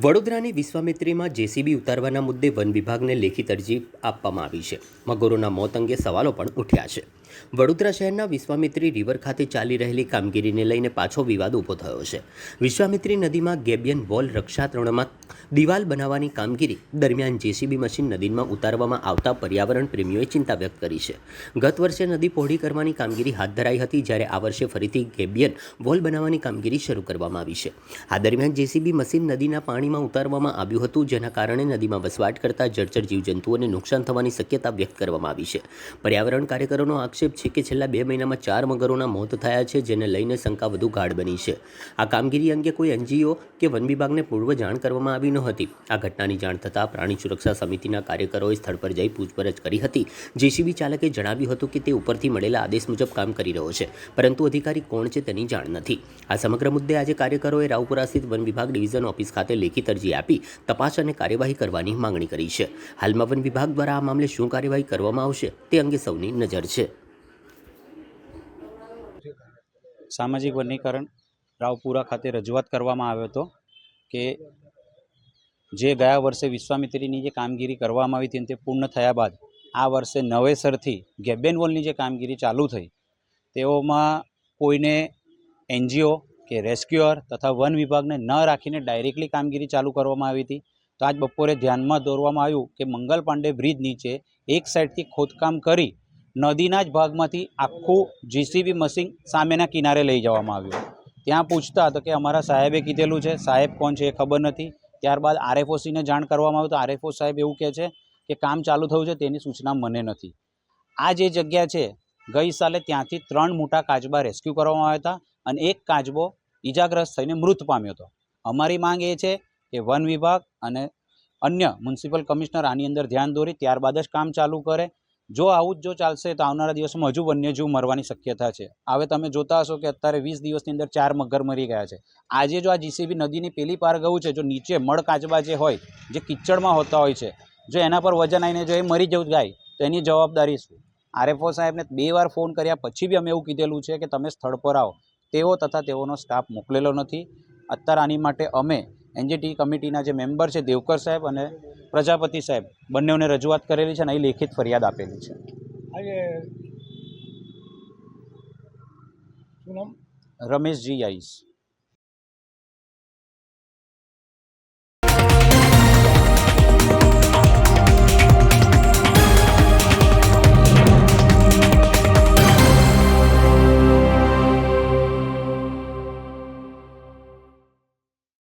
વડોદરાની વિશ્વામિત્રીમાં જેસીબી ઉતારવાના મુદ્દે વન વિભાગને લેખિત અરજી આપવામાં આવી છે. મગરોના મોત અંગે સવાલો પણ ઉઠ્યા છે. વડોદરા શહેરના વિશ્વામિત્રી રિવર ખાતે ચાલી રહેલી કામગીરીને લઈને પાછો વિવાદ ઊભો થયો છે. વિશ્વામિત્રી નદીમાં ગેબિયન વોલ રક્ષાત્રણમાં દિવાલ બનાવવાની કામગીરી દરમિયાન જેસીબી મશીન નદીમાં ઉતારવામાં આવતા પર્યાવરણ પ્રેમીઓએ ચિંતા વ્યક્ત કરી છે. ગત વર્ષે નદી પહોળી કરવાની કામગીરી હાથ ધરાઈ હતી, જ્યારે આ વર્ષે ફરીથી ગેબિયન વોલ બનાવવાની કામગીરી શરૂ કરવામાં આવી છે. આ દરમિયાન જેસીબી મશીન નદીના પાણીમાં ઉતારવામાં આવ્યું હતું, જેના કારણે નદીમાં વસવાટ કરતા જળચર જીવજંતુઓને નુકસાન થવાની શક્યતા વ્યક્ત કરવામાં આવી છે. પર્યાવરણ કાર્યકરોનો આક્ષેપ છે કે છેલ્લા 2 મહિનામાં 4 મગરોના મોત થયા છે, જેને લઈને શંકા વધુ ગાઢ બની છે. આ કામગીરી અંગે કોઈ એનજીઓ કે વન વિભાગને પૂર્વ જાણ કરવામાં આવી નહોતી. આ ઘટનાની જાણ થતાં પ્રાણી સુરક્ષા સમિતિના કાર્યકરોએ સ્થળ પર જઈ પૂછપરછ કરી હતી. જેસીબી ચાલકે જણાવ્યું હતું કે તે ઉપરથી મળેલા આદેશ મુજબ કામ કરી રહ્યો છે, પરંતુ અધિકારી કોણ છે તેની જાણ નથી. આ સમગ્ર મુદ્દે આજે કાર્યકરોએ રાવપુરા સ્થિત વન વિભાગ ડિવિઝન ઓફિસ ખાતે લેખિત અરજી આપી તપાસ અને કાર્યવાહી કરવાની માંગણી કરી છે. હાલમાં વન વિભાગ દ્વારા આ મામલે શું કાર્યવાહી કરવામાં આવશે તે અંગે સૌની નજર છે. સામાજિક વનીકરણ રાવપુરા ખાતે રજૂઆત કરવામાં આવ્યો હતો કે જે ગયા વર્ષે વિશ્વામિત્રીની જે કામગીરી કરવામાં આવી હતી તે પૂર્ણ થયા બાદ આ વર્ષે નવેસરથી ગેબિયન વોલની જે કામગીરી ચાલુ થઈ તેઓમાં કોઈને એનજીઓ કે રેસ્ક્યુઅર તથા વન વિભાગને ન રાખીને ડાયરેક્ટલી કામગીરી ચાલુ કરવામાં આવી હતી. તો આજ બપોરે ધ્યાનમાં દોરવામાં આવ્યું કે મંગલ પાંડે બ્રિજ નીચે એક સાઈડથી ખોદકામ કરી નદીના જ ભાગમાંથી આખું જીસીબી મશીન સામેના કિનારે લઈ જવામાં આવ્યું. ત્યાં પૂછતા તો કે અમારા સાહેબે કીધેલું છે, સાહેબ કોણ છે એ ખબર નથી. ત્યારબાદ આરએફઓસીને જાણ કરવામાં આવ્યું તો આરએફઓ સાહેબ એવું કહે છે કે કામ ચાલુ થયું છે તેની સૂચના મને નથી. આ જે જગ્યા છે ગઈ સાલે ત્યાંથી 3 મોટા કાચબા રેસ્ક્યુ કરવામાં આવ્યા હતા અને એક કાચબો ઈજાગ્રસ્ત થઈને મૃત પામ્યો હતો. અમારી માંગ એ છે કે વન વિભાગ અને અન્ય મ્યુનિસિપલ કમિશનર આની અંદર ધ્યાન દોરી ત્યારબાદ જ કામ ચાલુ કરે. જો આવું જ જો ચાલશે તો આવનારા દિવસમાં હજુ વન્યજીવ મરવાની શક્યતા છે. હવે તમે જોતા હશો કે અત્યારે 20 દિવસની અંદર 4 મગર મરી ગયા છે. આજે જો આ જીસીબી નદીની પેલી પાર ગયું છે, જો નીચે મળ કાચબા જે હોય જે કિચડમાં હોતા હોય છે, જો એના પર વજન આવીને જો એ મરી જવું જાય તો એની જવાબદારી શું? આરએફઓ સાહેબને 2 વાર ફોન કર્યા પછી બી અમે એવું કીધેલું છે કે તમે સ્થળ પર આવો. તેઓ તથા તેઓનો સ્ટાફ મોકલેલો નથી. અત્યારે આની માટે અમે એનજીટી કમિટીના જે મેમ્બર છે દેવકર સાહેબ અને પ્રજાપતિ સાહેબ બંનેઓને રજૂઆત કરેલી છે અને અહીં લેખિત ફરિયાદ આપેલી છે. રમેશજી આઈસ.